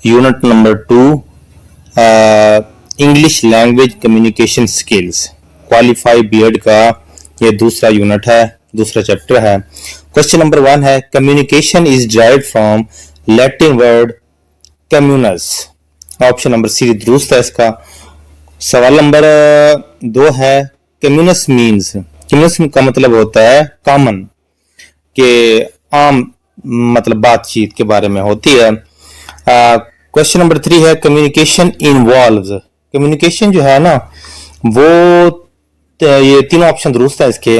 Unit number 2 English language communication skills qualify BEd का ये दूसरा यूनिट है, दूसरा चैप्टर है। क्वेश्चन नंबर 1 है communication is derived from Latin word communis. Option number C दुरुस्त है इसका। सवाल नंबर 2 है कम्युनस मीन्स, कम्युनस का मतलब होता है कॉमन, के आम मतलब बातचीत के बारे में होती है। क्वेश्चन नंबर 3 है कम्युनिकेशन इन्वॉल्व्स। कम्युनिकेशन जो है ना वो ये तीनों ऑप्शन दुरुस्त है इसके।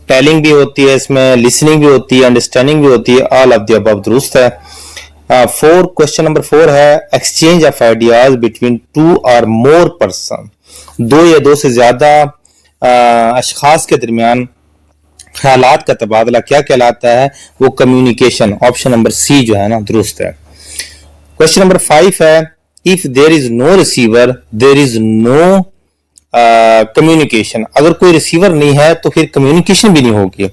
टेलिंग भी होती है इसमें, लिसनिंग भी होती है, अंडरस्टैंडिंग भी होती है, ऑल ऑफ द अबव दुरुस्त है। क्वेश्चन नंबर 4 है exchange of ideas between two और मोर पर्सन। दो या दो से ज्यादा अशखास के दरमियान ख्यालात का तबादला क्या कहलाता है? वो कम्युनिकेशन। ऑप्शन नंबर सी जो है ना दुरुस्त है। क्वेश्चन नंबर 5 है if there is no receiver there is no communication. अगर कोई रिसीवर नहीं है तो फिर कम्युनिकेशन भी नहीं होगी।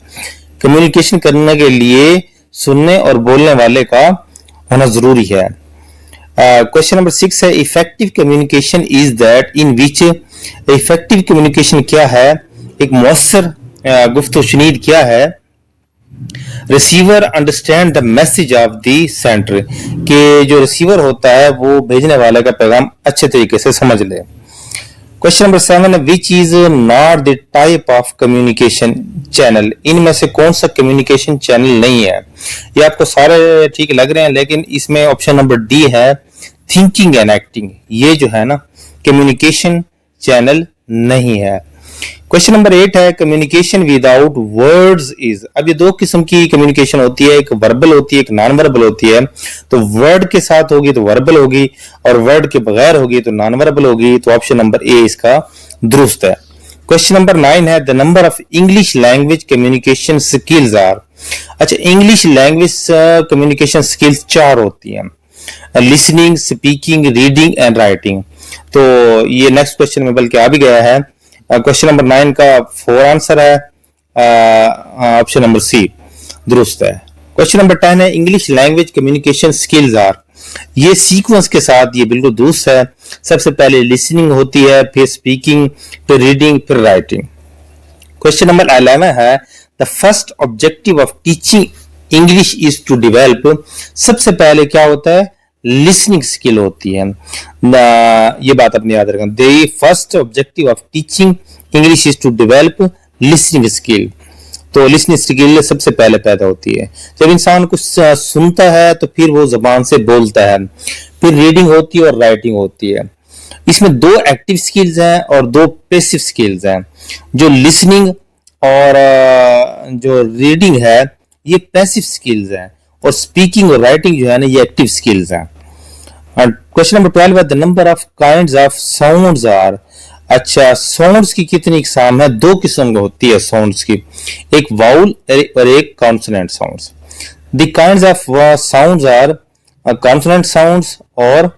कम्युनिकेशन करने के लिए सुनने और बोलने वाले का होना जरूरी है। क्वेश्चन नंबर 6 है effective communication is that in which. Effective communication क्या है? एक मौसर गुफ्तगू शुनीद क्या है? Receiver understand the message of the sender, कि जो रिसीवर होता है वो भेजने वाले का पैगाम अच्छे तरीके से समझ ले। क्वेश्चन नंबर 7 है which is not the type of communication channel. इनमें से कौन सा कम्युनिकेशन चैनल नहीं है? ये आपको सारे ठीक लग रहे हैं, लेकिन इसमें ऑप्शन नंबर डी है थिंकिंग एंड एक्टिंग। ये जो है ना कम्युनिकेशन चैनल नहीं है। क्वेश्चन नंबर 8 है कम्युनिकेशन विदाउट वर्ड्स इज। अब ये दो किस्म की कम्युनिकेशन होती है, एक वर्बल होती है, एक नॉन वर्बल होती है। तो वर्ड के साथ होगी तो वर्बल होगी, और वर्ड के बगैर होगी तो नॉन वर्बल होगी। तो ऑप्शन नंबर ए इसका दुरुस्त है। क्वेश्चन नंबर 9 है the number of English language communication skills are. अच्छा, इंग्लिश लैंग्वेज कम्युनिकेशन स्किल्स 4 होती है, listening, speaking, reading and writing. तो ये नेक्स्ट क्वेश्चन में बल्कि आ भी गया है। क्वेश्चन नंबर 9 का 4 आंसर है, ऑप्शन नंबर सी दुरुस्त है। क्वेश्चन नंबर 10 है English language communication skills are. ये सीक्वेंस के साथ ये बिल्कुल दुरुस्त है। सबसे पहले लिसनिंग होती है, फिर स्पीकिंग, फिर रीडिंग, फिर राइटिंग। क्वेश्चन नंबर 11 है the first objective of teaching English is to develop. सबसे पहले क्या होता है? लिसनिंग स्किल होती है। ये बात अपने याद रखना। The first objective of teaching English is to develop listening skill. तो लिसनिंग स्किल सबसे पहले पैदा होती है जब इंसान कुछ सुनता है तो फिर वो जबान से बोलता है। फिर रीडिंग होती है और राइटिंग होती है। इसमें 2 एक्टिव स्किल्स हैं और 2 पैसिव स्किल्स हैं। जो लिसनिंग और जो रीडिंग है ये पैसिव स्किल्स हैं, और स्पीकिंग और राइटिंग जो है ना ये एक्टिव स्किल्स हैं। क्वेश्चन नंबर 12 है the number of kinds of sounds are. अच्छा, साउंड्स की कितनी इकसाम है? 2 किस्म की होती है साउंड्स की, एक वाउल और एक consonant sounds. The kinds of sounds are consonant sounds और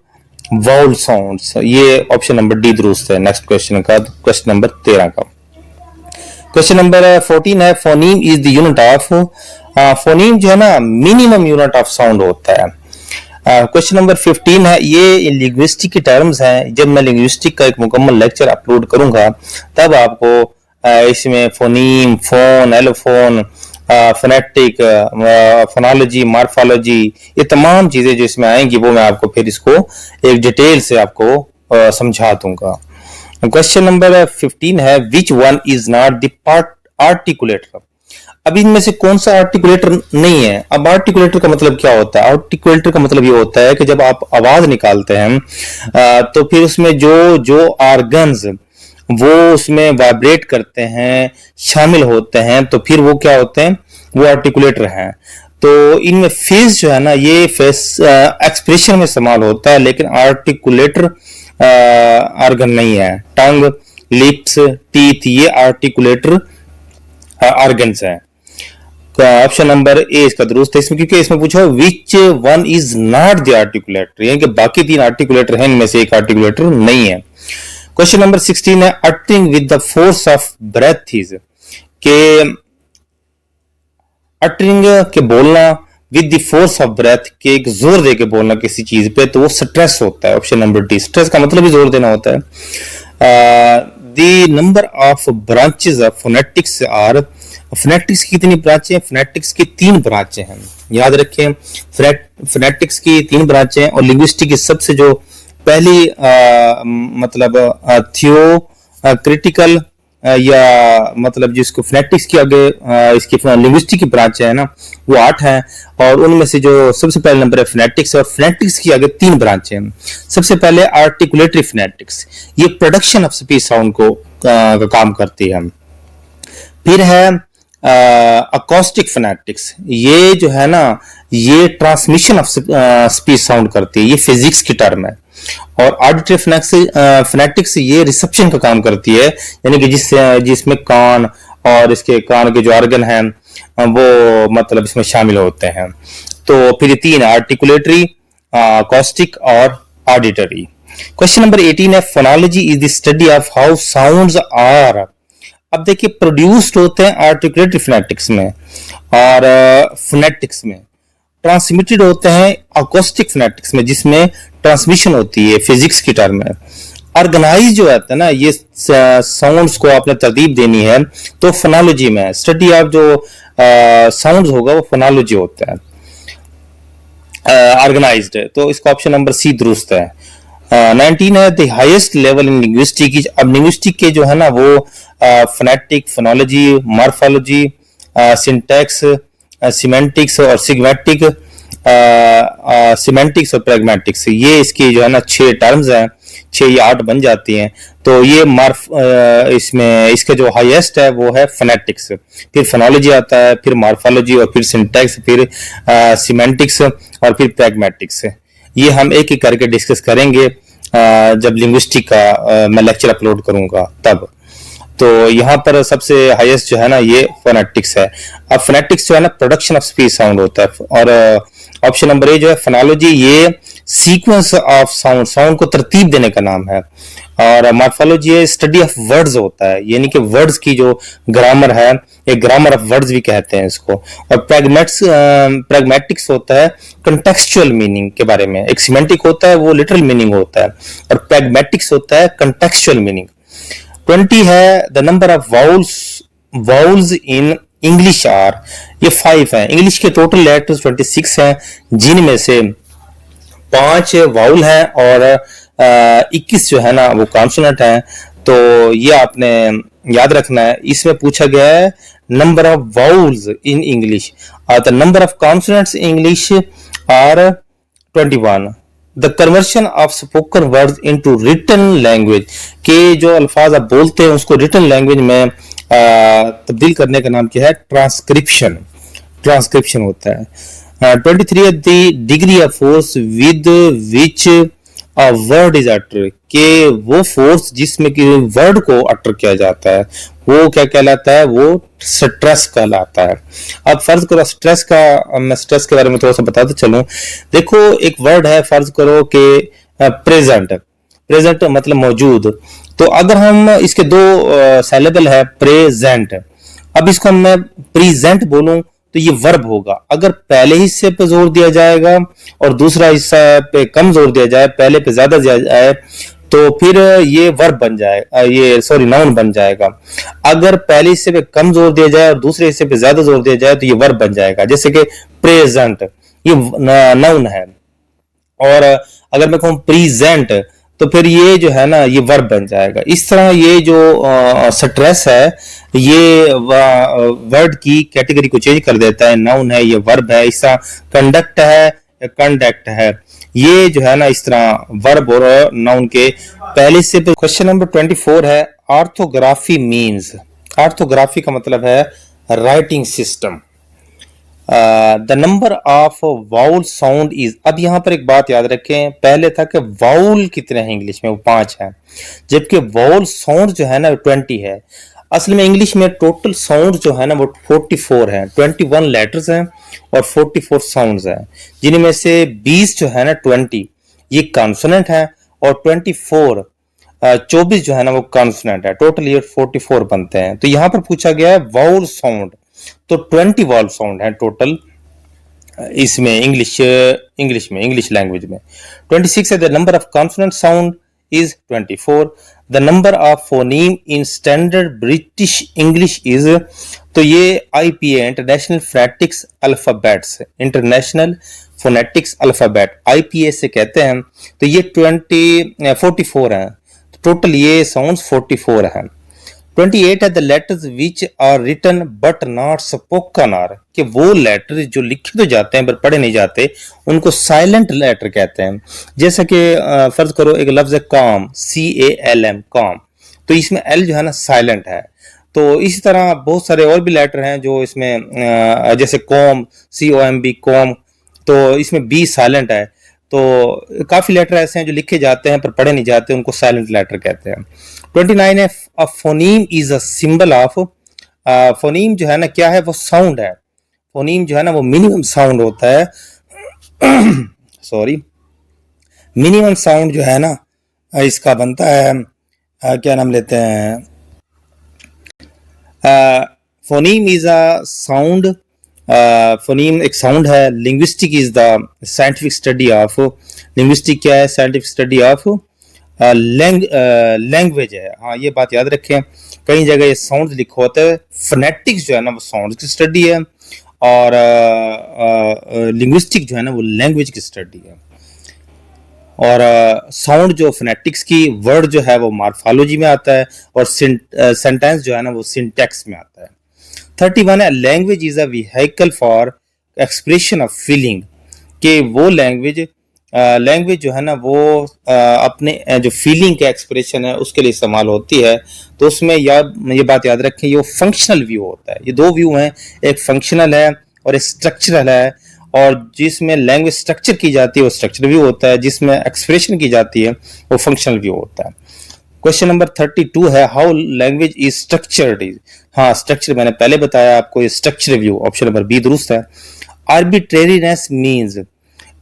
वाउल साउंड्स। ये ऑप्शन नंबर डी दुरुस्त है। नेक्स्ट क्वेश्चन का क्वेश्चन नंबर 13 का। क्वेश्चन नंबर 14 है phoneme is the unit of. Phoneme जो है ना मिनिमम यूनिट ऑफ साउंड होता है। क्वेश्चन नंबर 15 है, ये लिंग्विस्टिक के टर्म्स हैं। जब मैं लिंग्विस्टिक का एक मुकम्मल लेक्चर अपलोड करूंगा तब आपको इसमें phoneme, phone, allophone, phonetic, phonology, morphology, ये तमाम चीजें जो इसमें आएंगी वो मैं आपको फिर इसको एक डिटेल से आपको समझा दूंगा। क्वेश्चन नंबर 15 है which one is not the part articulator. अब इनमें से कौन सा आर्टिकुलेटर नहीं है? अब आर्टिकुलेटर का मतलब क्या होता है? आर्टिकुलेटर का मतलब ये होता है कि जब आप आवाज निकालते हैं तो फिर उसमें जो ऑर्गन्स वो उसमें वाइब्रेट करते हैं, शामिल होते हैं, तो फिर वो क्या होते हैं? वो आर्टिकुलेटर हैं। तो इनमें फेस जो है ना ये फेस एक्सप्रेशन में इस्तेमाल होता है, लेकिन आर्टिकुलेटर ऑर्गन नहीं है। टंग, लिप्स, टीथ ये आर्टिकुलेटर ऑर्गन्स हैं। ऑप्शन नंबर ए इसका दुरुस्त है इसमें, क्योंकि इसमें पूछा which one is not the articulator, यानी कि बाकी 3 आर्टिकुलेटर हैं, इनमें से एक आर्टिकुलेटर नहीं है। क्वेश्चन नंबर 16 है uttering with the force of breath is. के अटरिंग के बोलना with the force of breath, के एक जोर दे के बोलना किसी चीज पे, तो वो स्ट्रेस होता है। ऑप्शन नंबर डी, स्ट्रेस का मतलब ही जोर देना होता है। The number of branches of phonetics are, phonetics की कितनी ब्रांचें हैं? फोनेटिक्स की 3 ब्रांचें हैं, याद रखें। फोनेटिक्स की 3 ब्रांचें हैं और लिंग्विस्टिक की सबसे जो पहली मतलब थियो क्रिटिकल या मतलब जिसको फोनेटिक्स की आगे इसकी लिंग्विस्टिक की ब्रांच है ना, वो 8 हैं। और उनमें से जो सबसे पहले नंबर है फोनेटिक्स, और फोनेटिक्स की आगे 3 ब्रांचें हैं। सबसे पहले आर्टिकुलेटरी फोनेटिक्स, ये प्रोडक्शन ऑफ स्पीच साउंड को का काम करती है। फिर है अकॉस्टिक फोनेटिक्स, ये जो है ना ये ट्रांसमिशन ऑफ स्पीच साउंड करती है, ये फिजिक्स की टर्म है। और ऑडिटरी फोनेटिक्स ये रिसेप्शन का काम करती है, यानी कि जिसमें कान और इसके कान के जो ऑर्गन हैं वो मतलब इसमें शामिल होते हैं। तो फिर ये 3 आर्टिकुलेटरी, अकॉस्टिक और ऑडिटरी। क्वेश्चन नंबर 18 है phonology is the study of how sounds are. अब देखिए प्रोड्यूस्ड होते हैं आर्टिकुलेटरी फोनेटिक्स में और फोनेटिक्स में, ट्रांसमिटेड होते हैं अकॉस्टिक फोनेटिक्स में जिसमें ट्रांसमिशन होती है, फिजिक्स की टर्म है। ऑर्गेनाइज जो होता है ना, ये साउंड्स को आपने तरतीब देनी है तो फोनोलॉजी में स्टडी ऑफ जो साउंड्स होगा वो फोनोलॉजी होता है, ऑर्गेनाइज्ड है। तो इसका ऑप्शन नंबर सी दुरुस्त है। 19 है the highest level in linguistic. अब लिंग्विस्टिक के जो है ना वो phonetic, phonology, morphology, syntax, semantics और सिग्मेटिक, सिमेंटिक्स और प्रैग्मेटिक्स, ये इसकी जो है ना 6 टर्म्स हैं, 6 या 8 बन जाती हैं। तो ये इसमें इसका जो हाईएस्ट है वो है फोनेटिक्स, फिर फोनोलॉजी आता है, फिर मॉर्फोलॉजी और फिर सिंटैक्स, फिर सिमेंटिक्स और फिर प्रैग्मेटिक्स। ये हम एक एक करके डिस्कस करेंगे जब लिंग्विस्टिक का मैं लेक्चर अपलोड करूंगा तब। तो यहाँ पर सबसे हाईएस्ट जो है ना ये फोनेटिक्स है। अब फोनेटिक्स जो है ना प्रोडक्शन ऑफ स्पीच साउंड होता है। और ऑप्शन नंबर ए जो है फोनोलॉजी, ये सीक्वेंस ऑफ साउंड, साउंड को तरतीब देने का नाम है। और मॉर्फोलॉजी है स्टडी ऑफ वर्ड्स होता है, यानी कि वर्ड्स की जो ग्रामर है, एक ग्रामर ऑफ वर्ड्स भी कहते हैं इसको। और प्रैग्मेटिक्स होता है कंटेक्सचुअल मीनिंग के बारे में। एक सिमेंटिक होता है वो लिटरल मीनिंग होता है और प्रैग्मेटिक्स होता है कंटेक्सचुअल मीनिंग। 20 है the number of vowels in English are, ये 5 है। इंग्लिश के टोटल लेटर्स 26 हैं, जिनमें से 5 वाउल है और 21 जो है ना वो कॉन्सोनेंट है। तो ये आपने याद रखना है। इसमें पूछा गया है number of vowels in English, the number of consonants in English are 21। The conversion of spoken words into written language, के जो अल्फाज आप बोलते हैं उसको रिटन लैंग्वेज में तब्दील करने का नाम क्या है? ट्रांसक्रिप्शन, ट्रांसक्रिप्शन होता है। 23 है the degree of force with which a word is utter, के वो फोर्स जिसमें कि वर्ड को अटर किया जाता है वो क्या कहलाता है? वो स्ट्रेस कहलाता है। अब फर्ज करो स्ट्रेस का, मैं स्ट्रेस के बारे में थोड़ा सा बताते चलूं। देखो एक वर्ड है, फर्ज करो कि प्रेजेंट, प्रेजेंट मतलब मौजूद। तो अगर हम इसके 2 सिलेबल है प्रेजेंट, अब इसको मैं प्रेजेंट बोलूं तो ये वर्ब होगा। अगर पहले हिस्से पे जोर दिया जाएगा और दूसरा हिस्सा पे कम जोर दिया जाए, पहले पे ज्यादा दिया जाए, तो फिर ये वर्ब बन जाएगा, ये सॉरी नाउन बन जाएगा। अगर पहले हिस्से पे कम जोर दिया जाए और दूसरे हिस्से पे ज्यादा जोर दिया जाए तो ये वर्ब बन जाएगा। जैसे कि प्रेजेंट ये नाउन है, और अगर मैं कहूँ प्रेजेंट तो फिर ये जो है ना ये वर्ब बन जाएगा। इस तरह ये जो स्ट्रेस है ये वर्ड की कैटेगरी को चेंज कर देता है। नाउन है, ये वर्ब है। इस तरह कंडक्ट है, कंडक्ट है, ये जो है ना इस तरह वर्ब और नाउन के पहले से। क्वेश्चन नंबर 24 है ऑर्थोग्राफी मीन्स। ऑर्थोग्राफी का मतलब है writing system. The number of vowel sound is, अब यहां पर एक बात याद रखें, पहले था कि वाउल कितने हैं इंग्लिश में, वो 5 हैं, जबकि वाउल साउंड जो है ना 20 है। असल में इंग्लिश में टोटल साउंड जो है ना वो 44 है, 21 लेटर्स हैं और 44 साउंड्स हैं, जिनमें से 20 जो है ना 20 ये कॉन्सोनेंट है और 24 जो है ना वो कॉन्सोनेंट है। टोटल ये 44 बनते हैं। तो यहां पर पूछा गया है वाउल साउंड, तो 20 वाउल साउंड है टोटल। इसमें इंग्लिश लैंग्वेज में। 26 है the number of consonant sound is 24। The number of phoneme in standard British English is, तो ये IPA international phonetics alphabets, international phonetics alphabet IPA से कहते हैं। तो ये 44 है, टोटल ये साउंड्स 44 है। 28 है the letters which are written but not spoken are, कि वो लेटर जो लिखे तो जाते हैं पर पढ़े नहीं जाते उनको साइलेंट लेटर कहते हैं। जैसे कि फर्ज करो एक लफ्ज है काम, CALM काम, तो इसमें L जो है ना साइलेंट है। तो इसी तरह बहुत सारे और भी लेटर हैं जो इसमें जैसे कॉम, COMB कॉम, तो इसमें B साइलेंट है। तो काफी लेटर ऐसे हैं जो लिखे जाते हैं पर पढ़े नहीं जाते, उनको साइलेंट लेटर कहते हैं। 29 है a phoneme is a symbol of, phoneme जो है ना क्या है, वो साउंड है। फोनीम जो है ना वो मिनिमम साउंड होता है सॉरी, मिनिमम साउंड जो है ना इसका बनता है क्या नाम लेते हैं, phoneme is a sound, phoneme एक साउंड है। Linguistic is the scientific study of, linguistic क्या है, साइंटिफिक स्टडी ऑफ लैंग्वेज है। हाँ ये बात याद रखें, कई जगह ये साउंड लिखा होता है। फोनेटिक्स जो है ना वो साउंड की स्टडी है, और लिंग्विस्टिक जो है ना वो लैंग्वेज की स्टडी है। और साउंड जो फोनेटिक्स की वर्ड जो है वो मॉर्फोलॉजी में आता है, और सेंटेंस जो है ना वो सिंटैक्स में आता है। 31 है language is a vehicle for expression of feeling, कि वो लैंग्वेज जो है ना वो अपने जो फीलिंग का एक्सप्रेशन है उसके लिए इस्तेमाल होती है। तो उसमें ये बात याद रखें, ये फंक्शनल व्यू होता है। ये दो व्यू हैं, एक फंक्शनल है और एक स्ट्रक्चरल है। और जिसमें लैंग्वेज स्ट्रक्चर की जाती है वो स्ट्रक्चरल व्यू होता है, जिसमें एक्सप्रेशन की जाती है वो फंक्शनल व्यू होता है। क्वेश्चन नंबर 32 है how language is structured is, हाँ स्ट्रक्चर मैंने पहले बताया आपको, ये structure view, option number B दुरुस्त है। आर्बिट्रेरीनेस मीन्स,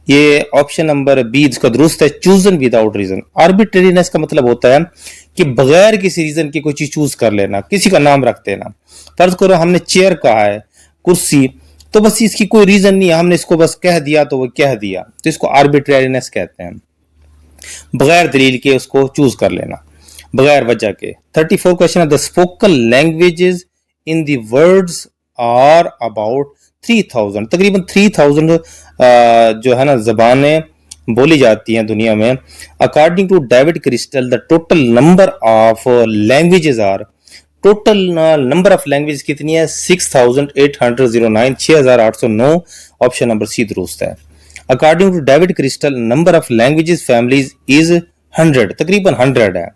ये ऑप्शन नंबर बी इसका दुरुस्त है, चूजन विदाउट रीजन। आर्बिट्रेरीनेस का मतलब होता है कि बगैर किसी रीजन की कोई चीज चूज कर लेना, किसी का नाम रख देना। फर्ज करो हमने चेयर कहा है, कुर्सी, तो बस इसकी कोई रीजन नहीं है, हमने इसको बस कह दिया तो वो कह दिया, तो इसको आर्बिट्रेरीनेस कहते हैं, बगैर दलील के उसको चूज कर लेना, बगैर वजह के। 34 क्वेश्चन है the spoken languages in the words are about 3000, तकरीबन 3000 जो है ना जबानें बोली जाती हैं दुनिया में। According to David Crystal the total number of languages are, total number of language कितनी है, 6809, 6809, ऑप्शन नंबर सी दुरुस्त है। According to David Crystal number of languages families is 100, तकरीबन 100 है।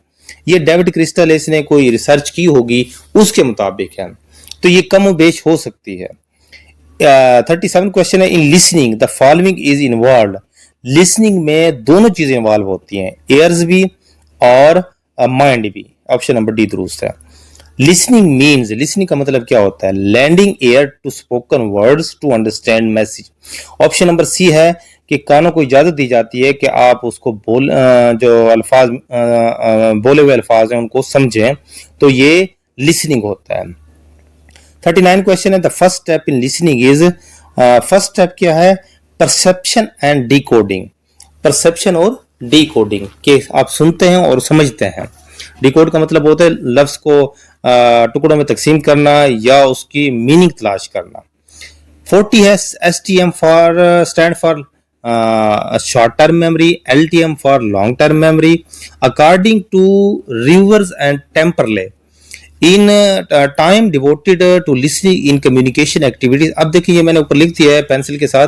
ये डेविड क्रिस्टल इसने कोई रिसर्च की होगी उसके मुताबिक है, तो ये कम बेश हो सकती है। 37 क्वेश्चन है in listening the following is involve, listening में दोनों चीजें इन्वॉल्व होती हैं, एयर्स भी और माइंड भी, ऑप्शन नंबर डी दुरुस्त है। लिसनिंग मीन्स, लिसनिंग का मतलब क्या होता है, lending ear to spoken words to understand message, option number C है कि कानों को इजाजत दी जाती है कि आप उसको जो अल्फाज बोले हुए अल्फाज हैं उनको समझें, तो ये लिसनिंग होता है। 39 क्वेश्चन है the first step in listening is, first step क्या है, परसेप्शन एंड डिकोडिंग, परसेप्शन और डिकोडिंग, के आप सुनते हैं और समझते हैं। डिकोड का मतलब होता है लफ्ज को टुकड़ों में तकसीम करना या उसकी मीनिंग तलाश करना। 40 है STM for stand for short term memory, LTM for long term memory. According to Rivers and Temperley in time devoted to listening in communication activities, अब देखिए मैंने ऊपर लिख दिया है पेंसिल के साथ,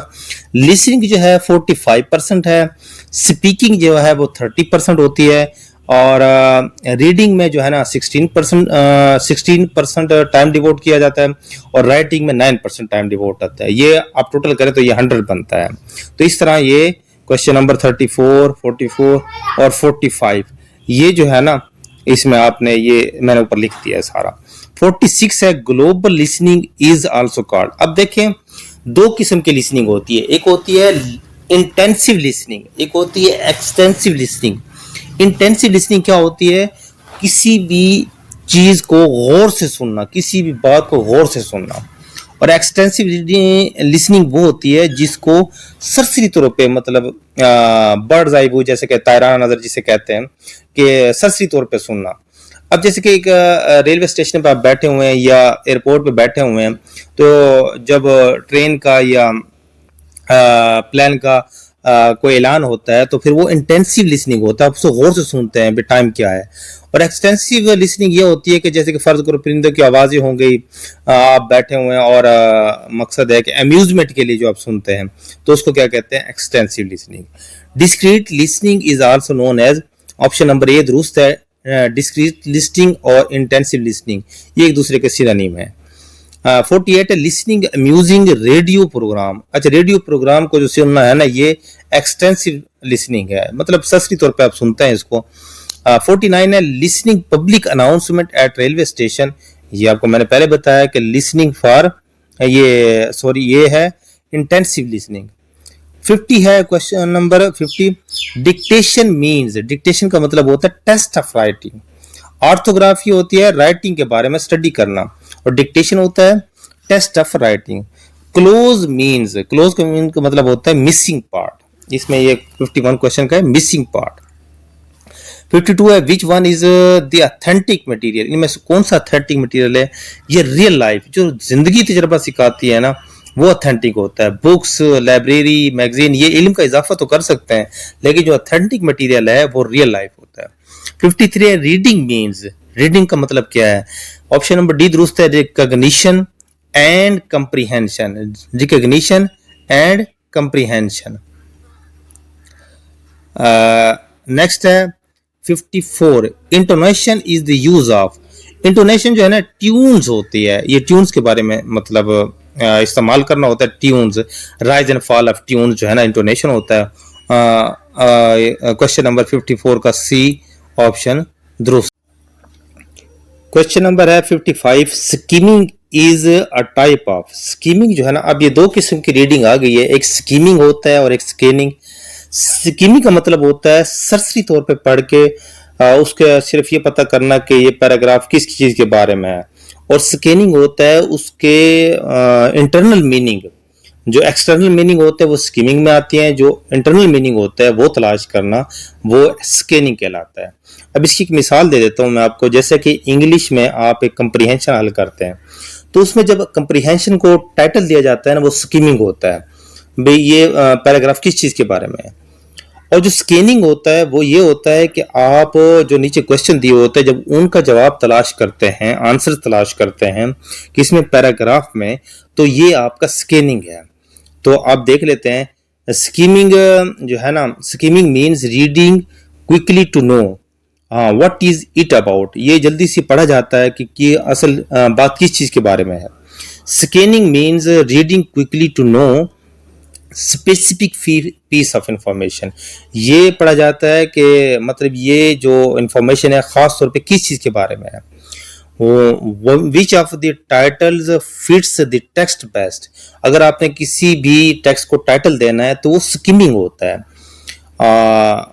लिसनिंग जो है 45% है, स्पीकिंग जो है वो 30% होती है, और रीडिंग में जो है ना 16% टाइम डिवोट किया जाता है, और राइटिंग में 9% टाइम डिवोट होता है। ये आप टोटल करें तो ये 100 बनता है। तो इस तरह ये क्वेश्चन नंबर 34, 44 और 45 ये जो है ना इसमें आपने ये मैंने ऊपर लिख दिया है सारा। 46 है global listening is also called, अब देखें दो किस्म की लिसनिंग होती है, एक होती है इंटेंसिव लिसनिंग, एक होती है एक्सटेंसिव लिसनिंग। इंटेंसिव लिसनिंग क्या होती है, किसी भी चीज को गौर से सुनना, किसी भी बात को गौर से सुनना, और एक्सटेंसिव लिसनिंग वो होती है जिसको सरसरी तौर पे मतलब बर्ड्स आई व्यू जैसे कि तायराना नजर जिसे कहते हैं कि सरसरी तौर पे सुनना। अब जैसे कि एक रेलवे स्टेशन पर आप बैठे हुए हैं या एयरपोर्ट पे बैठे हुए हैं, तो जब ट्रेन का या प्लान का कोई ऐलान होता है तो फिर वो इंटेंसिव लिसनिंग होता है, आप उसको गौर से सुनते हैं टाइम क्या है। और एक्सटेंसिव लिसनिंग ये होती है कि जैसे कि फर्ज करो परिंदों की आवाज़ें हो गई, आप बैठे हुए हैं और मकसद है कि अम्यूजमेंट के लिए जो आप सुनते हैं, तो उसको क्या कहते हैं, extensive listening. Discrete listening is also known as, option number A दुरुस्त है, डिस्क्रीट लिसनिंग और इंटेंसिव लिसनिंग ये एक दूसरे के सिनोनिम है। 48 लिसनिंग अम्यूजिंग रेडियो प्रोग्राम। अच्छा, रेडियो प्रोग्राम को जो सुनना है ना, ये एक्सटेंसिव लिसनिंग है, मतलब ससरी तौर पे आप सुनते हैं इसको। 49 है listening public announcement eight railway station. ये आपको मैंने पहले बताया कि लिसनिंग फॉर ये है इंटेंसिव लिसनिंग। 50 है question number 50, dictation means. Dictation का मतलब होता है टेस्ट ऑफ राइटिंग। ऑर्थोग्राफी होती है राइटिंग के बारे में स्टडी करना, और डिक्टेशन होता है test of writing. Cloze means, cloze का मीन का मतलब होता है मिसिंग पार्ट। इसमें ये 51 क्वेश्चन का है, मिसिंग पार्ट। 52 है which one is the authentic material. इनमें से कौन सा ऑथेंटिक मटेरियल है? ये रियल लाइफ जो जिंदगी तजर्बा सिखाती है ना, वो ऑथेंटिक होता है। बुक्स, लाइब्रेरी, मैगजीन ये इल्म का इजाफा तो कर सकते हैं, लेकिन जो ऑथेंटिक मटेरियल है वो रियल लाइफ होता है। 53 है रीडिंग मीन्स। रीडिंग का मतलब क्या है? ऑप्शन नंबर डी दुरुस्त है, recognition and comprehension. Recognition and comprehension. Next है 54, intonation is the use of. Intonation जो है ना, ट्यून्स होती है, ये ट्यून्स के बारे में मतलब इस्तेमाल करना होता है। Tunes, rise and fall of tunes जो है ना, इंटोनेशन होता है। क्वेश्चन नंबर 54 का सी ऑप्शन दुरुस्त। क्वेश्चन नंबर है 55, skimming is a type of. Skimming जो है ना, अब ये दो किस्म की रीडिंग आ गई है, एक स्कीमिंग होता है और एक स्कैनिंग। स्कीमिंग का मतलब होता है सरसरी तौर पे पढ़ के उसके सिर्फ ये पता करना कि ये पैराग्राफ किस चीज के बारे में है, और स्कैनिंग होता है उसके इंटरनल मीनिंग। जो एक्सटर्नल मीनिंग होते हैं वो स्कीमिंग में आती हैं, जो इंटरनल मीनिंग होता है वो तलाश करना वो स्कैनिंग कहलाता है। अब इसकी एक मिसाल दे देता हूँ मैं आपको। जैसे कि इंग्लिश में आप एक कंप्रीहेंशन हल करते हैं, तो उसमें जब कंप्रीहेंशन को टाइटल दिया जाता है ना, वो स्कीमिंग होता है, भाई ये पैराग्राफ किस चीज के बारे में है। और जो स्कैनिंग होता है वो ये होता है कि आप जो नीचे क्वेश्चन दिए होते हैं, जब उनका जवाब तलाश करते हैं, आंसर तलाश करते हैं किसमें, पैराग्राफ में, तो ये आपका स्कैनिंग है। तो आप देख लेते हैं स्कीमिंग जो है ना, skimming means reading quickly to know what is it about. ये जल्दी से पढ़ा जाता है कि असल बात किस चीज के बारे में है। Scanning means reading quickly to know specific piece of information. ये पढ़ा जाता है कि मतलब ये जो इंफॉर्मेशन है खास तौर पे किस चीज के बारे में है। Which of the titles fits the text best. अगर आपने किसी भी टेक्स्ट को टाइटल देना है तो वो स्किमिंग होता है।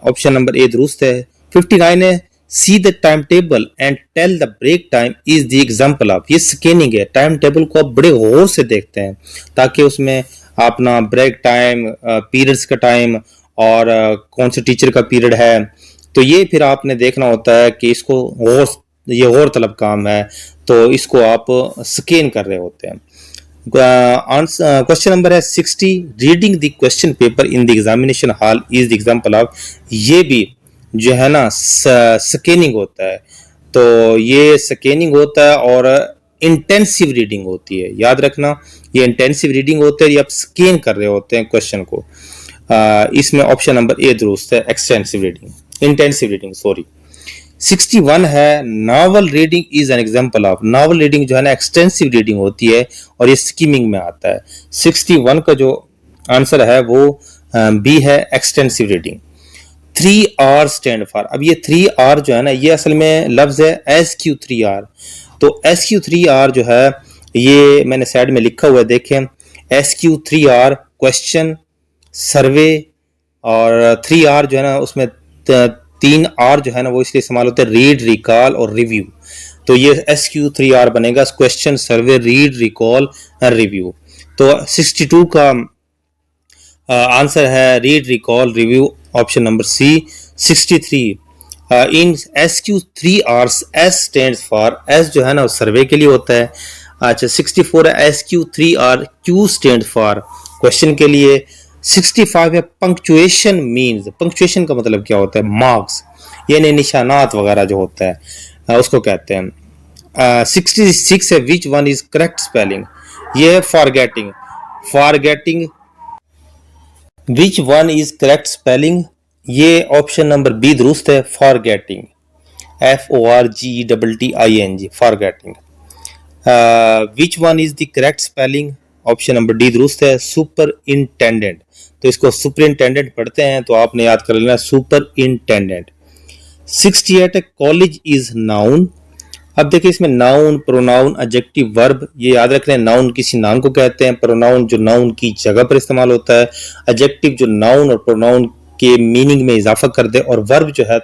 ऑप्शन नंबर ए दुरुस्त है। 59 है see the time table and tell the break time is the example of. ये स्कैनिंग है, टाइम टेबल को आप बड़े गौर से देखते हैं ताकि उसमें अपना ब्रेक टाइम, पीरियड्स का टाइम और कौन से टीचर का पीरियड है, तो ये फिर आपने देखना होता है कि इसको ये गौर तलब काम है, तो इसको आप स्कैन कर रहे होते हैं। क्वेश्चन नंबर है 60, reading the question paper in the examination hall is the example of. ये भी जो है ना स्कैनिंग होता है, तो ये स्कैनिंग होता है और इंटेंसिव रीडिंग होती है। याद रखना, ये इंटेंसिव रीडिंग होते हैं, ये आप स्कैन कर रहे होते हैं क्वेश्चन को। इसमें ऑप्शन नंबर ए दुरुस्त है, extensive reading, intensive reading sorry. 61 है novel reading is an example of. Novel reading जो है ना एक्सटेंसिव रीडिंग होती है और ये स्कीमिंग में आता है। 61 का जो आंसर है वो बी है, extensive reading. 3R stand for. अब ये 3R जो है ना, ये असल में लफ्ज है SQ3R। तो SQ3R जो है ये मैंने साइड में लिखा हुआ है, देखें SQ3R क्वेश्चन, सर्वे, और 3R जो है ना उसमें 3R जो है ना वो इसलिए इस्तेमाल होते हैं, रीड, रिकॉल और रिव्यू। तो ये SQ3R बनेगा, question, survey, read, recall, review. तो 62 का आंसर है read, recall, review, option number C. 63 in SQ3R, S stands for, S जो है ना सर्वे के लिए होता है। अच्छा 64 है SQ3R, Q stand for question के लिए। 65 है पंक्चुएशन मीन्स, पंक्चुएशन का मतलब क्या होता है, मार्क्स यानी निशानात वगैरह जो होता है उसको कहते हैं। 66 है which one is correct spelling, ये है forgetting, forgetting which one is correct spelling, ये ऑप्शन नंबर बी दुरुस्त है, forgetting, FORGETTING, forgetting. Which one is the correct spelling, option number D दुरुस्त है, सुपर इंटेंडेंट। तो इसको सुपर इंटेंडेंट पढ़ते हैं तो आपने याद कर लेना सुपर इंटेंडेंट। 68 है कॉलेज इज नाउन। अब देखिए इसमें नाउन, प्रोनाउन, एडजेक्टिव, वर्ब, ये याद रख लें। नाउन किसी नाम को कहते हैं, प्रोनाउन जो नाउन की जगह पर इस्तेमाल होता है, एडजेक्टिव जो नाउन और प्रोनाउन के मीनिंग में इजाफा कर दे, और वर्ब जो है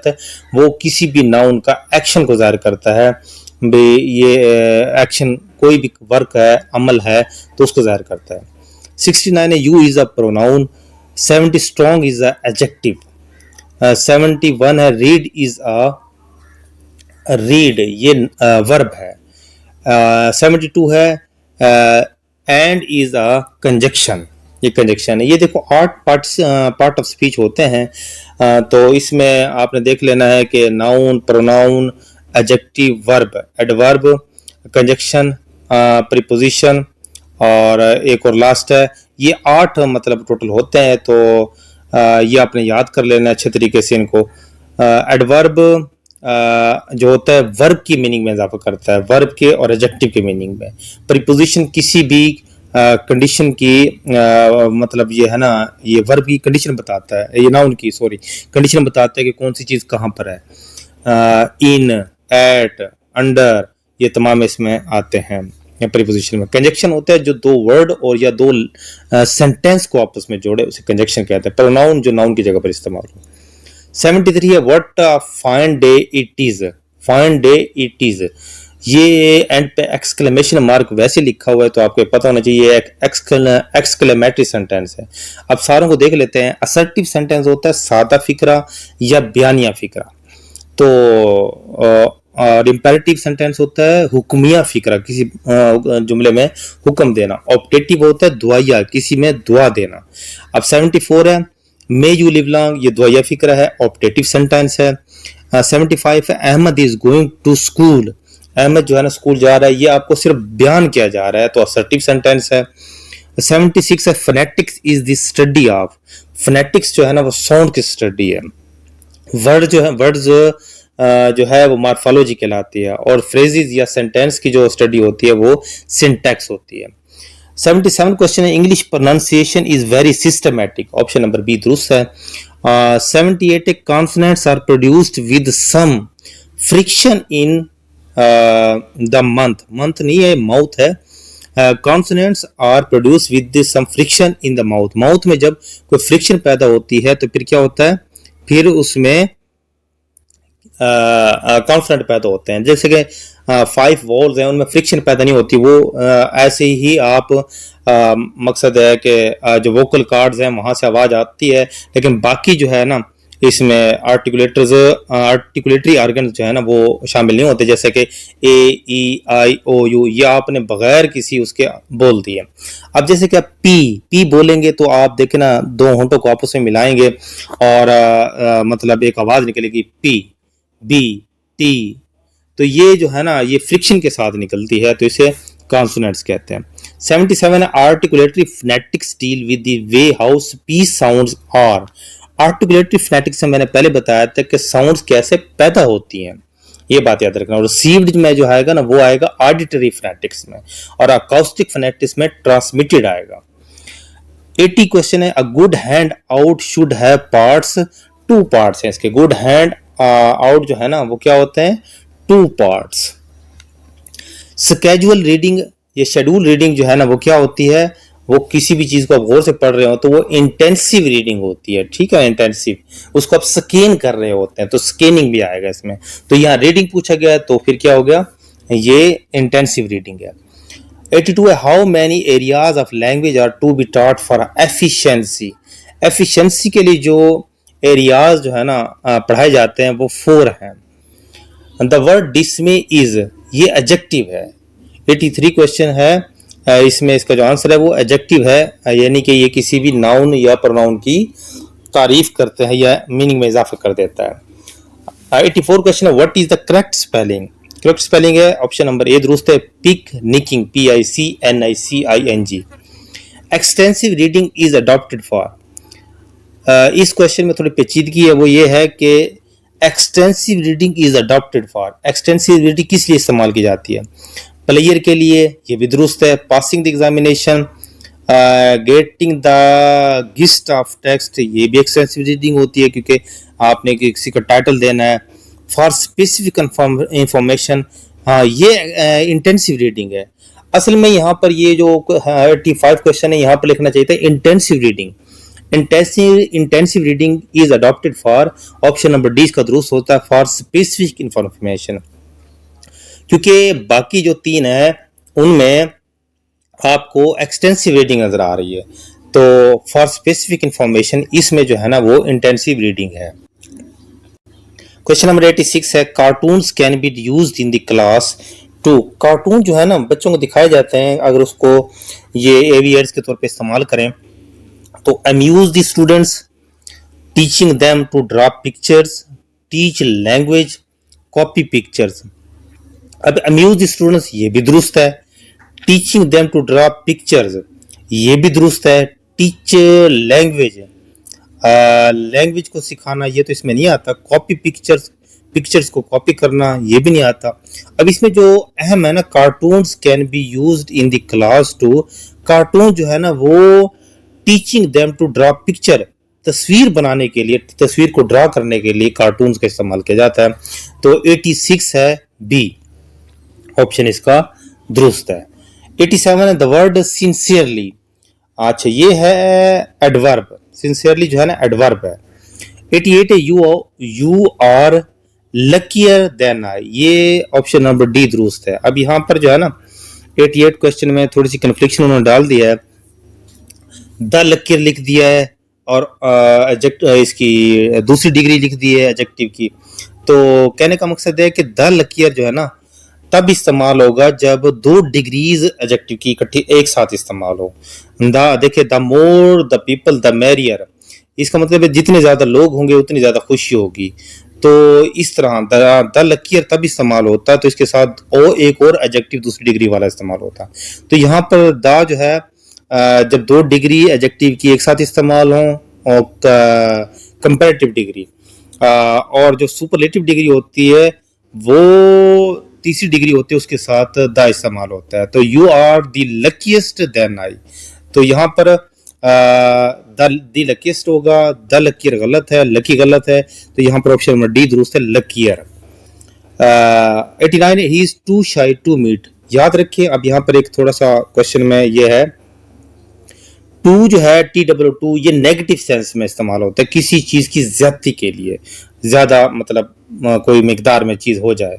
वो किसी भी नाउन का एक्शन को जाहिर करता है। ये एक्शन कोई भी वर्क है, अमल है, तो उसको जाहिर करता है। 69 है you is a pronoun. 70 strong is a adjective. 71 है रीड इज अ, रीड ये वर्ब है। 72 है एंड इज अ कंजक्शन, ये कंजक्शन है। ये देखो 8 पार्ट ऑफ स्पीच होते हैं, तो इसमें आपने देख लेना है कि noun, pronoun, adjective, verb, adverb, conjunction, preposition और एक और लास्ट है। ये 8 मतलब टोटल होते हैं, तो ये आपने याद कर लेना है अच्छे तरीके से इनको। एडवर्ब जो होता है वर्ब की मीनिंग में इजाफा करता है, वर्ब के और एडजेक्टिव के मीनिंग में। प्रीपोजिशन किसी भी कंडीशन की मतलब ये है ना, ये वर्ब की कंडीशन बताता है, ये नाउन की सॉरी कंडीशन बताता है कि कौन सी चीज़ कहाँ पर है। इन, एट, अंडर, ये तमाम इसमें आते हैं प्रीपोजिशन में। कंजक्शन होता है जो दो वर्ड और या दो सेंटेंस को आपस में जोड़े, उसे कंजक्शन कहते हैं। प्रोनाउन जो नाउन की जगह पर इस्तेमाल हो। 73 है what fine day it is, fine day it is, ये एंड पे एक्सक्लेमेशन मार्क वैसे लिखा हुआ है तो आपको पता होना चाहिए एक एक्सक्लेमेटरी सेंटेंस है। अब सारों को देख लेते हैं। असर्टिव सेंटेंस होता है सादा फिक्रा या बयानिया फिक्रा, तो और इंपेरेटिव सेंटेंस होता है हुक्मिया फिक्रा, किसी जुमले में हुक्म देना। ऑप्टेटिव होता है दुआया, किसी में दुआ देना। अब 74 है मे यू लिव लॉन्ग, ये दुआया फिक्रा है, ऑप्टेटिव सेंटेंस है। 75 है Ahmed is going to school, Ahmed जो है ना स्कूल जा रहा है, ये आपको सिर्फ बयान किया जा रहा है, तो असर्टिव सेंटेंस है। 76 है phonetics is the study of, phonetics जो है ना वो साउंड की स्टडी है। वर्ड जो है, वर्ड्स जो है वो मॉर्फोलॉजी कहलाती है, और फ्रेजेस या सेंटेंस की जो स्टडी होती है वो सिंटैक्स होती है। 77 क्वेश्चन है English pronunciation is very systematic, option number B दुरुस्त है। 78 है consonants are produced with some friction in the month, month नहीं है माउथ है। Consonants are produced with some friction in the mouth, mouth में जब कोई फ्रिक्शन पैदा होती है तो फिर क्या होता है, फिर उसमें कॉन्सोनेंट पैदा होते हैं। जैसे कि 5 वॉल्स हैं उनमें फ्रिक्शन पैदा नहीं होती, वो ऐसे ही आप मकसद है कि जो वोकल कार्ड्स हैं वहां से आवाज आती है, लेकिन बाकी जो है ना इसमें आर्टिकुलेटर्स, आर्टिकुलेटरी ऑर्गन्स जो है ना वो शामिल नहीं होते, जैसे कि ए, ई, आई, ओ, यू, ये आपने बगैर किसी उसके बोल दिए। अब जैसे कि आप पी बोलेंगे तो आप देखें ना दो होंठों को आपस में मिलाएंगे और मतलब एक आवाज निकलेगी पी, बी, टी, तो ये जो है ना ये फ्रिक्शन के साथ निकलती है, तो इसे कॉन्सोनेंट्स कहते हैं। 77 articulatory phonetics deal with the way how P sounds are, articulatory phonetics में मैंने पहले बताया था कि साउंड्स कैसे पैदा होती हैं, ये बात याद रखना। और रिसीव्ड में जो आएगा ना वो आएगा ऑडिटरी फोनेटिक्स में, और अकाउस्टिक फोनेटिक्स में ट्रांसमिटेड आएगा। 80 क्वेश्चन है a good hand out should have parts, 2 parts हैं इसके। गुड हैंड आउट जो है ना वो क्या होते हैं, 2 पार्ट्स। स्केजुअल रीडिंग, ये शेड्यूल रीडिंग जो है ना वो क्या होती है, वो किसी भी चीज को आप गौर से पढ़ रहे हो तो वो इंटेंसिव रीडिंग होती है, ठीक है, इंटेंसिव, उसको आप स्कैन कर रहे होते हैं तो स्कैनिंग भी आएगा इसमें। तो यहाँ रीडिंग पूछा गया है तो फिर क्या हो गया, ये इंटेंसिव रीडिंग है। 82 है how many areas of language are to be taught for efficiency. Efficiency के लिए जो एरियाज जो है ना पढ़ाए जाते हैं वो 4 हैं। द वर्ड डिस्मे इज, ये एडजेक्टिव है। 83 क्वेश्चन है, इसमें इसका जो आंसर है वो एडजेक्टिव है, यानी कि ये किसी भी नाउन या प्रोनाउन की तारीफ करते हैं या मीनिंग में इजाफा कर देता है। 84 क्वेश्चन है what is the correct spelling. Correct spelling है ऑप्शन नंबर ए दुरुस्त है, picnicking, PICNICING। Extensive reading is adopted for. इस क्वेश्चन में थोड़ी पेचीदगी है, वो ये है कि extensive reading is adopted for, extensive reading किस लिए इस्तेमाल की जाती है? प्लेयर के लिए, ये भी दुरुस्त है। Passing the examination, getting the gist of text, ये भी एक्सटेंसिव रीडिंग होती है क्योंकि आपने किसी को टाइटल देना है। फॉर स्पेसिफिक इंफॉर्मेशन, हाँ ये इंटेंसिव रीडिंग है। असल में यहाँ पर ये जो 85 क्वेश्चन है यहाँ पर लिखना चाहिए था intensive reading. Intensive reading is adopted for, option number D इसका दुरुस्त होता है, फॉर स्पेसिफिक इंफॉर्मेशन, क्योंकि बाकी जो 3 है उनमें आपको एक्सटेंसिव रीडिंग नजर आ रही है, तो फॉर स्पेसिफिक इंफॉर्मेशन इसमें जो है ना वो इंटेंसिव रीडिंग है। क्वेश्चन नंबर 86 है cartoons can be used in the class to. Cartoon जो है ना बच्चों को दिखाए जाते हैं, अगर उसको ये एवियर्स के तौर पे इस्तेमाल करें तो amuse the students, teaching them to draw pictures, teach language, copy pictures. अब अम्यूज द स्टूडेंट्स ये भी दुरुस्त है, teaching them to draw pictures ये भी दुरुस्त है, टीच लैंग्वेज, लैंग्वेज को सिखाना ये तो इसमें नहीं आता, कॉपी पिक्चर्स को कॉपी करना ये भी नहीं आता। अब इसमें जो अहम है ना cartoons can be used in the class to, cartoon जो है ना वो teaching them to draw picture, तस्वीर बनाने के लिए, तस्वीर को ड्रा करने के लिए कार्टून्स का इस्तेमाल किया जाता है। तो 86 है बी, ऑप्शन इसका दुरुस्त है। 87 है द वर्ड सिंसियरली, अच्छा ये है एडवर्ब, सिंसियरली जो है ना एडवर्ब है। 88 है you are luckier than I, ये ऑप्शन नंबर डी दुरुस्त है। अब यहाँ पर जो है ना 88 क्वेश्चन में थोड़ी सी कन्फ्लिक्शन उन्होंने डाल दिया है, द लकीर लिख दिया है और इसकी दूसरी डिग्री लिख दी है एडजेक्टिव की। तो कहने का मकसद है कि द लकीर जो है ना तब इस्तेमाल होगा जब 2 डिग्रीज एडजेक्टिव की इकट्ठी एक साथ इस्तेमाल हो। देखिए the more the people the merrier, इसका मतलब है जितने ज्यादा लोग होंगे उतनी ज्यादा खुशी होगी। तो इस तरह द लकीर तब इस्तेमाल होता है तो इसके साथ एक और एडजेक्टिव दूसरी डिग्री वाला इस्तेमाल होता है। तो यहाँ पर द जो है जब 2 डिग्री एडजेक्टिव की एक साथ इस्तेमाल हो और कंपैरेटिव डिग्री और जो सुपरलेटिव डिग्री होती है वो तीसरी डिग्री होती है उसके साथ द इस्तेमाल होता है। तो you are the luckiest than I, तो यहाँ पर द लकीएस्ट होगा, द लकीर गलत है, लकी गलत है, तो यहाँ पर ऑप्शन नंबर डी दुरुस्त है luckier. 89 he is too shy to meet, याद रखिए। अब यहाँ पर एक थोड़ा सा क्वेश्चन में ये है टू जो है TWO ये नेगेटिव सेंस में इस्तेमाल होता है, किसी चीज की ज्यादती के लिए, ज्यादा मतलब कोई मिकदार में चीज हो जाए।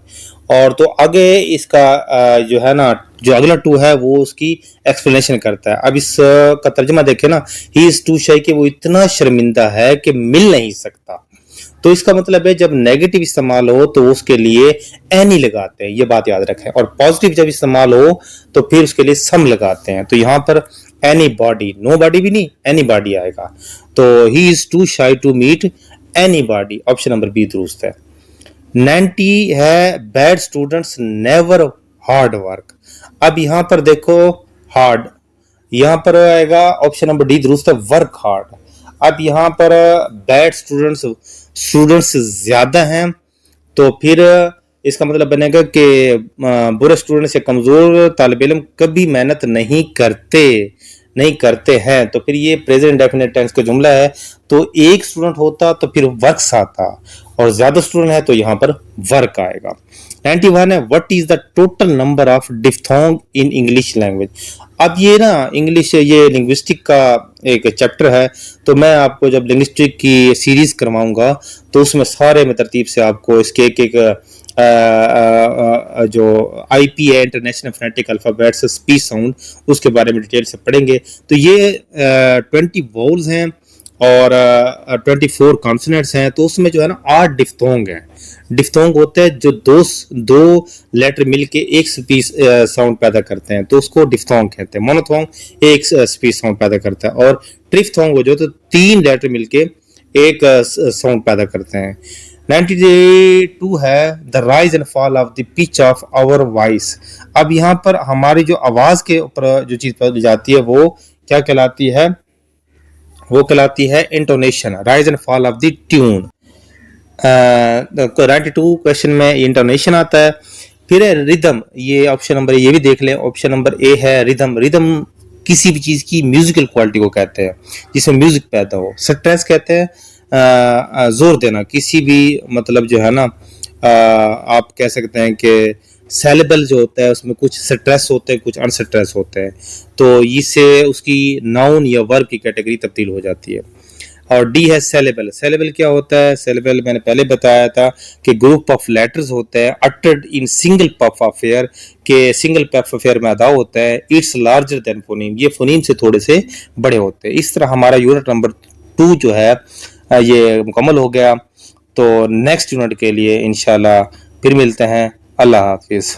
और तो आगे इसका जो है ना जो अगला टू है वो उसकी एक्सप्लेनेशन करता है। अब इस का तर्जुमा देखे ना, ही इज टू शाई कि वो इतना शर्मिंदा है कि मिल नहीं सकता। तो इसका मतलब है जब नेगेटिव इस्तेमाल हो तो उसके लिए एनी लगाते हैं, ये बात याद रखें। और पॉजिटिव जब इस्तेमाल हो तो फिर उसके लिए सम लगाते हैं। तो यहाँ पर एनी बॉडी, नो बॉडी भी नहीं, एनी बॉडी आएगा। तो he is too shy to meet anybody, option number B दुरुस्त है। 90 है bad students never hard work. अब यहाँ पर देखो हार्ड, यहाँ पर आएगा ऑप्शन नंबर डी दुरुस्त है वर्क हार्ड। अब यहाँ पर बैड स्टूडेंट्स ज्यादा हैं तो फिर इसका मतलब बनेगा कि बुरे स्टूडेंट्स या कमजोर तालिब इल्म कभी मेहनत नहीं करते हैं। तो फिर ये प्रेजेंट डेफिनेट टेंस का जुमला है। तो एक स्टूडेंट होता तो फिर वर्क्स आता और ज्यादा स्टूडेंट है तो यहाँ पर वर्क आएगा। 91 है what is the total number of diphthong in English language. अब ये ना इंग्लिश ये लिंग्विस्टिक का एक चैप्टर है, तो मैं आपको जब लिंग्विस्टिक की सीरीज करवाऊंगा तो उसमें सारे में तरतीब से आपको इसके एक जो आईपी है, international phonetic alphabets speech sound, उसके बारे में डिटेल से पढ़ेंगे। तो ये 20 वोवल्स हैं और 24 कॉन्सोनेंट्स हैं। तो उसमें जो है ना 8 डिफ्थोंग हैं। डिफ्थोंग होते हैं जो दो लेटर मिलके एक स्पीच साउंड पैदा करते हैं, तो उसको डिफ्थोंग कहते हैं। मोनोथोंग एक स्पीच साउंड पैदा करता है, और ट्रिफ्थोंग हो जो तो 3 लेटर मिलके एक साउंड पैदा करते हैं। 92 है the rise and fall of the pitch of our voice. अब यहाँ पर हमारी जो आवाज के ऊपर जो चीज पैदा जाती है वो क्या कहलाती है? वो कहलाती है intonation, rise and fall of the tune. 92 question में इंटोनेशन आता है। फिर है रिदम, ये ऑप्शन नंबर ये भी देख लें। ऑप्शन नंबर ए है रिदम। रिदम किसी भी चीज की म्यूजिकल क्वालिटी को कहते हैं जिसमें म्यूजिक पैदा हो। स्ट्रेस कहते हैं जोर देना, किसी भी मतलब जो है ना आप कह सकते हैं कि सेलेबल जो होता है उसमें कुछ स्ट्रेस होते हैं, कुछ अनस्ट्रेस होते हैं, तो इससे उसकी नाउन या वर्ब की कैटेगरी तब्दील हो जाती है। और डी है सेलेबल। सेलेबल क्या होता है? सेलेबल मैंने पहले बताया था कि ग्रुप ऑफ लेटर्स होते हैं uttered in single puff of air, के सिंगल पफ ऑफ एयर में अदा होता है। इट्स लार्जर देन फोनीम, ये फोनीम से थोड़े से बड़े होते हैं। इस तरह हमारा यूनिट नंबर 2 जो है ये मुकम्मल हो गया। तो नेक्स्ट यूनिट के लिए इंशाल्लाह फिर मिलते हैं। अल्लाह हाफिज़।